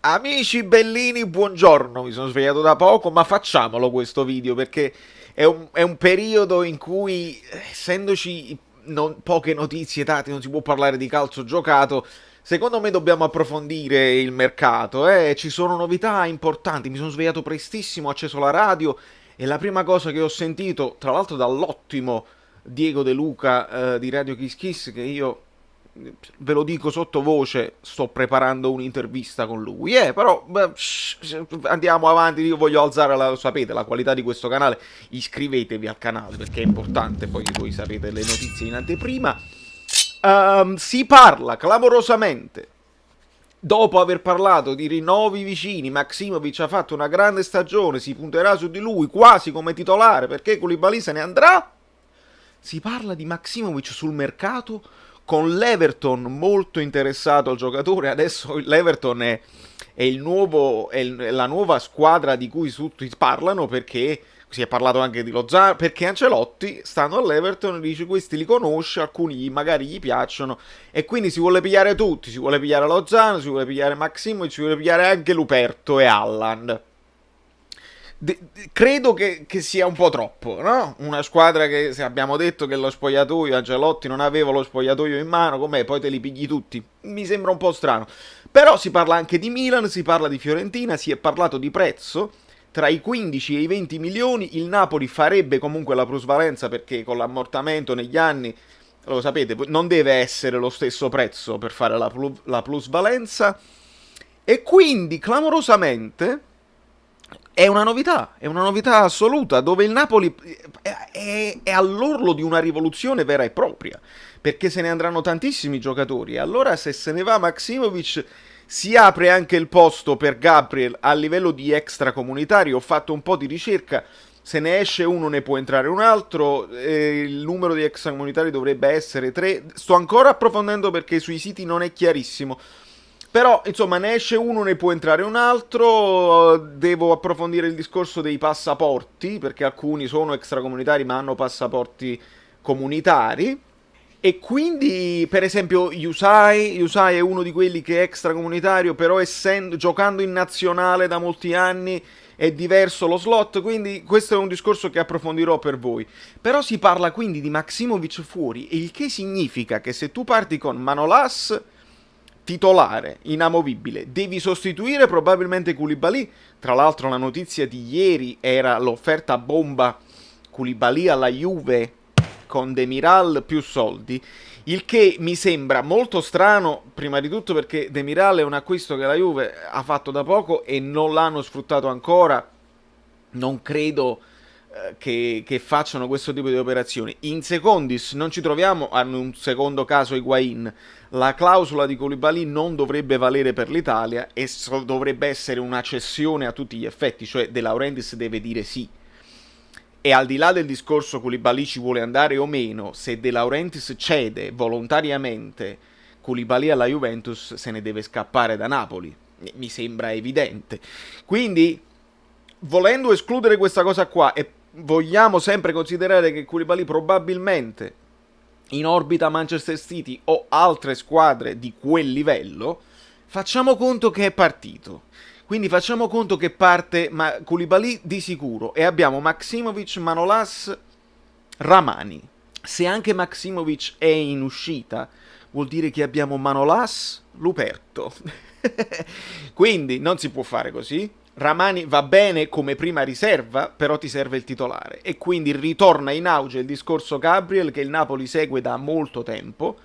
Amici bellini, buongiorno, mi sono svegliato da poco, ma facciamolo questo video perché è un periodo in cui, essendoci poche notizie date, non si può parlare di calcio giocato. Secondo me dobbiamo approfondire il mercato, ci sono novità importanti. Mi sono svegliato prestissimo, ho acceso la radio e la prima cosa che ho sentito, tra l'altro dall'ottimo Diego De Luca di Radio Kiss Kiss, che io ve lo dico sottovoce, sto preparando un'intervista con lui. Però beh, andiamo avanti, io voglio alzare sapete, la qualità di questo canale. Iscrivetevi al canale perché è importante, poi voi sapete le notizie in anteprima. Si parla clamorosamente. Dopo aver parlato di rinnovi vicini, Maximovic ha fatto una grande stagione, si punterà su di lui quasi come titolare perché Koulibaly se ne andrà. Si parla di Maximovic sul mercato con l'Everton molto interessato al giocatore. Adesso l'Everton è la nuova squadra di cui tutti parlano perché si è parlato anche di Lozano, perché Ancelotti stanno all'Everton e dice questi li conosce, alcuni magari gli piacciono e quindi si vuole pigliare tutti, si vuole pigliare Lozano, si vuole pigliare Maximovic, si vuole pigliare anche Luperto e Haaland. Credo che sia un po' troppo, no? Una squadra che, se abbiamo detto che lo spogliatoio, Ancelotti non aveva lo spogliatoio in mano, com'è? Poi te li pigli tutti. Mi sembra un po' strano. Però si parla anche di Milan, si parla di Fiorentina, si è parlato di prezzo. Tra i 15 e i 20 milioni il Napoli farebbe comunque la plusvalenza perché con l'ammortamento negli anni, lo sapete, non deve essere lo stesso prezzo per fare la plusvalenza. E quindi, clamorosamente, è una novità assoluta, dove il Napoli è all'orlo di una rivoluzione vera e propria, perché se ne andranno tantissimi giocatori, e allora se se ne va Maximovic si apre anche il posto per Gabriel a livello di extracomunitario. Ho fatto un po' di ricerca, se ne esce uno ne può entrare un altro, il numero di extracomunitari dovrebbe essere 3, sto ancora approfondendo perché sui siti non è chiarissimo. Però, insomma, ne esce uno, ne può entrare un altro. Devo approfondire il discorso dei passaporti, perché alcuni sono extracomunitari ma hanno passaporti comunitari. E quindi, per esempio, Yusai è uno di quelli che è extracomunitario, però giocando in nazionale da molti anni è diverso lo slot, quindi questo è un discorso che approfondirò per voi. Però si parla quindi di Maximovic fuori, il che significa che se tu parti con Manolas titolare, inamovibile, devi sostituire probabilmente Koulibaly. Tra l'altro la notizia di ieri era l'offerta bomba Koulibaly alla Juve con Demiral più soldi, il che mi sembra molto strano, prima di tutto perché Demiral è un acquisto che la Juve ha fatto da poco e non l'hanno sfruttato ancora. Non credo che facciano questo tipo di operazioni. In secondis non ci troviamo, hanno un secondo caso Higuain. La clausola di Koulibaly non dovrebbe valere per l'Italia e dovrebbe essere una cessione a tutti gli effetti, cioè De Laurentiis deve dire sì. E al di là del discorso Koulibaly ci vuole andare o meno, se De Laurentiis cede volontariamente Koulibaly alla Juventus se ne deve scappare da Napoli. Mi sembra evidente. Quindi, volendo escludere questa cosa qua e vogliamo sempre considerare che Koulibaly probabilmente in orbita Manchester City o altre squadre di quel livello, facciamo conto che è partito. Quindi facciamo conto che parte Koulibaly di sicuro e abbiamo Maximovic, Manolas, Ramani. Se anche Maximovic è in uscita, vuol dire che abbiamo Manolas, Luperto. Quindi non si può fare così. Ramani va bene come prima riserva, però ti serve il titolare. E quindi ritorna in auge il discorso Gabriel che il Napoli segue da molto tempo.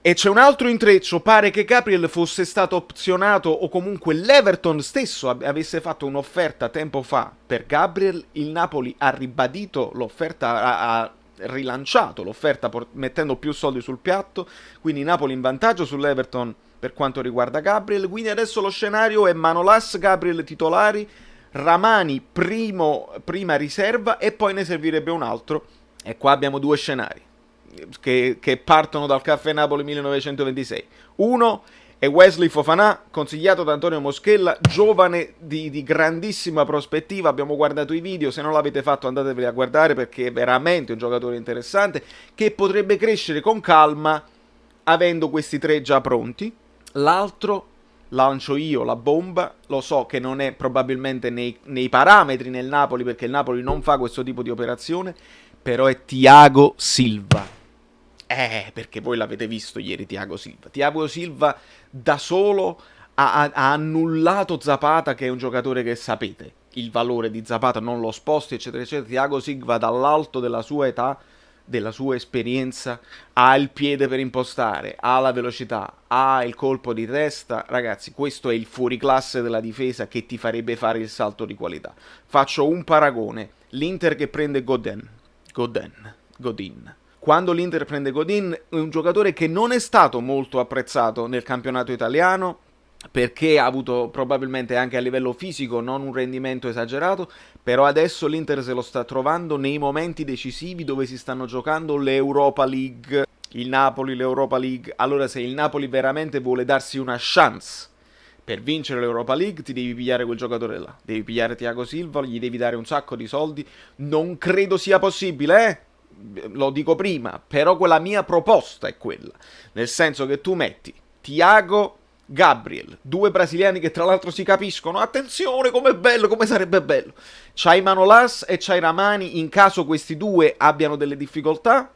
E c'è un altro intreccio, pare che Gabriel fosse stato opzionato o comunque l'Everton stesso avesse fatto un'offerta tempo fa per Gabriel, il Napoli ha ribadito l'offerta, ha rilanciato l'offerta mettendo più soldi sul piatto, quindi Napoli in vantaggio sull'Everton per quanto riguarda Gabriel, quindi adesso lo scenario è Manolas, Gabriel titolari, Ramani prima riserva e poi ne servirebbe un altro. E qua abbiamo due scenari che partono dal Caffè Napoli 1926. Uno è Wesley Fofana, consigliato da Antonio Moschella, giovane di grandissima prospettiva. Abbiamo guardato i video, se non l'avete fatto andateveli a guardare perché è veramente un giocatore interessante che potrebbe crescere con calma avendo questi tre già pronti. L'altro lancio io la bomba, lo so che non è probabilmente nei parametri nel Napoli, perché il Napoli non fa questo tipo di operazione, però è Thiago Silva. Perché voi l'avete visto ieri Thiago Silva. Thiago Silva da solo ha annullato Zapata, che è un giocatore che sapete il valore di Zapata, non lo sposti, eccetera, eccetera. Thiago Silva dall'alto della sua età, della sua esperienza, ha il piede per impostare, ha la velocità, ha il colpo di testa. Ragazzi, questo è il fuoriclasse della difesa che ti farebbe fare il salto di qualità. Faccio un paragone. L'Inter che prende Godin. Quando l'Inter prende Godin, è un giocatore che non è stato molto apprezzato nel campionato italiano, perché ha avuto probabilmente anche a livello fisico non un rendimento esagerato, però adesso l'Inter se lo sta trovando nei momenti decisivi dove si stanno giocando l'Europa League, il Napoli, l'Europa League. Allora, se il Napoli veramente vuole darsi una chance per vincere l'Europa League, ti devi pigliare quel giocatore là, devi pigliare Thiago Silva, gli devi dare un sacco di soldi. Non credo sia possibile, lo dico prima, però quella mia proposta è quella, nel senso che tu metti Thiago, Gabriel, due brasiliani che tra l'altro si capiscono, attenzione com'è bello, come sarebbe bello, c'hai Manolas e c'hai Ramani, in caso questi due abbiano delle difficoltà,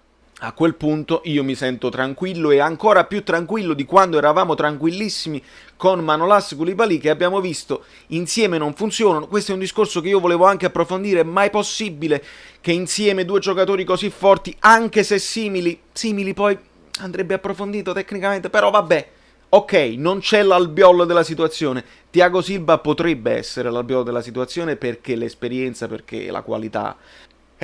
a quel punto io mi sento tranquillo, e ancora più tranquillo di quando eravamo tranquillissimi con Manolas e Koulibaly, che abbiamo visto insieme non funzionano. Questo è un discorso che io volevo anche approfondire. Mai possibile che insieme due giocatori così forti, anche se simili poi andrebbe approfondito tecnicamente, però vabbè. Ok, non c'è l'albiolo della situazione. Thiago Silva potrebbe essere l'albiolo della situazione, perché l'esperienza, perché la qualità.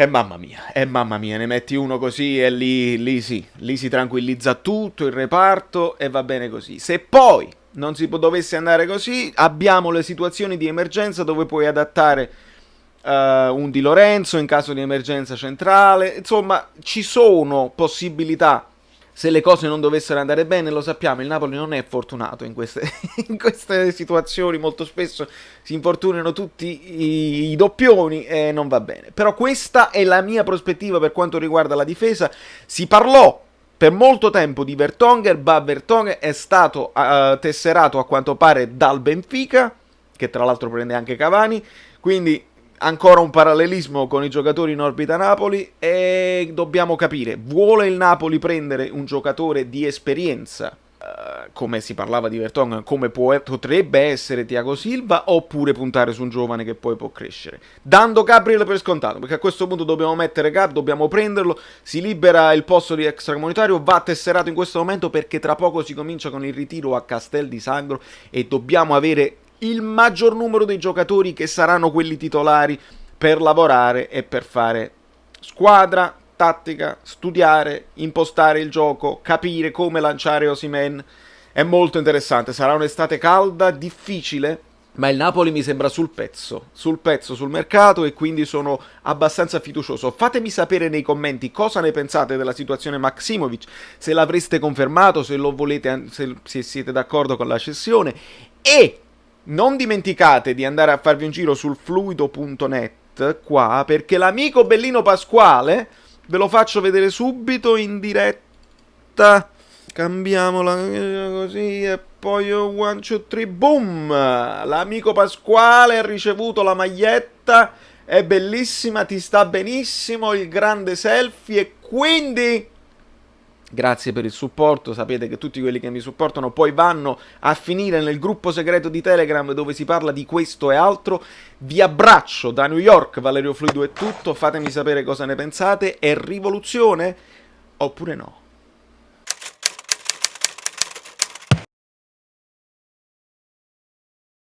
Mamma mia, ne metti uno così e lì si tranquillizza tutto il reparto e va bene così. Se poi non si dovesse andare così, abbiamo le situazioni di emergenza dove puoi adattare un Di Lorenzo in caso di emergenza centrale. Insomma, ci sono possibilità. Se le cose non dovessero andare bene, lo sappiamo, il Napoli non è fortunato in queste situazioni, molto spesso si infortunano tutti i doppioni e non va bene. Però questa è la mia prospettiva per quanto riguarda la difesa. Si parlò per molto tempo di Vertonghen, ma Vertonghen è stato tesserato a quanto pare dal Benfica, che tra l'altro prende anche Cavani, quindi ancora un parallelismo con i giocatori in orbita Napoli, e dobbiamo capire, vuole il Napoli prendere un giocatore di esperienza, come si parlava di Vertonghen, come potrebbe essere Thiago Silva, oppure puntare su un giovane che poi può crescere, dando Gabriel per scontato, perché a questo punto dobbiamo mettere dobbiamo prenderlo, si libera il posto di extracomunitario, va tesserato in questo momento, perché tra poco si comincia con il ritiro a Castel di Sangro e dobbiamo avere il maggior numero dei giocatori che saranno quelli titolari per lavorare e per fare squadra, tattica, studiare, impostare il gioco, capire come lanciare Osimhen. È molto interessante, sarà un'estate calda, difficile, ma il Napoli mi sembra sul pezzo sul mercato, e quindi sono abbastanza fiducioso. Fatemi sapere nei commenti cosa ne pensate della situazione Maksimovic, se l'avreste confermato, se lo volete, se siete d'accordo con la cessione, e non dimenticate di andare a farvi un giro sul fluido.net qua, perché l'amico Bellino Pasquale, ve lo faccio vedere subito in diretta, cambiamola così e poi 1, 2, 3, boom, l'amico Pasquale ha ricevuto la maglietta, è bellissima, ti sta benissimo, il grande selfie, e quindi grazie per il supporto. Sapete che tutti quelli che mi supportano poi vanno a finire nel gruppo segreto di Telegram dove si parla di questo e altro. Vi abbraccio da New York, Valerio Fluido è tutto, fatemi sapere cosa ne pensate. È rivoluzione oppure no?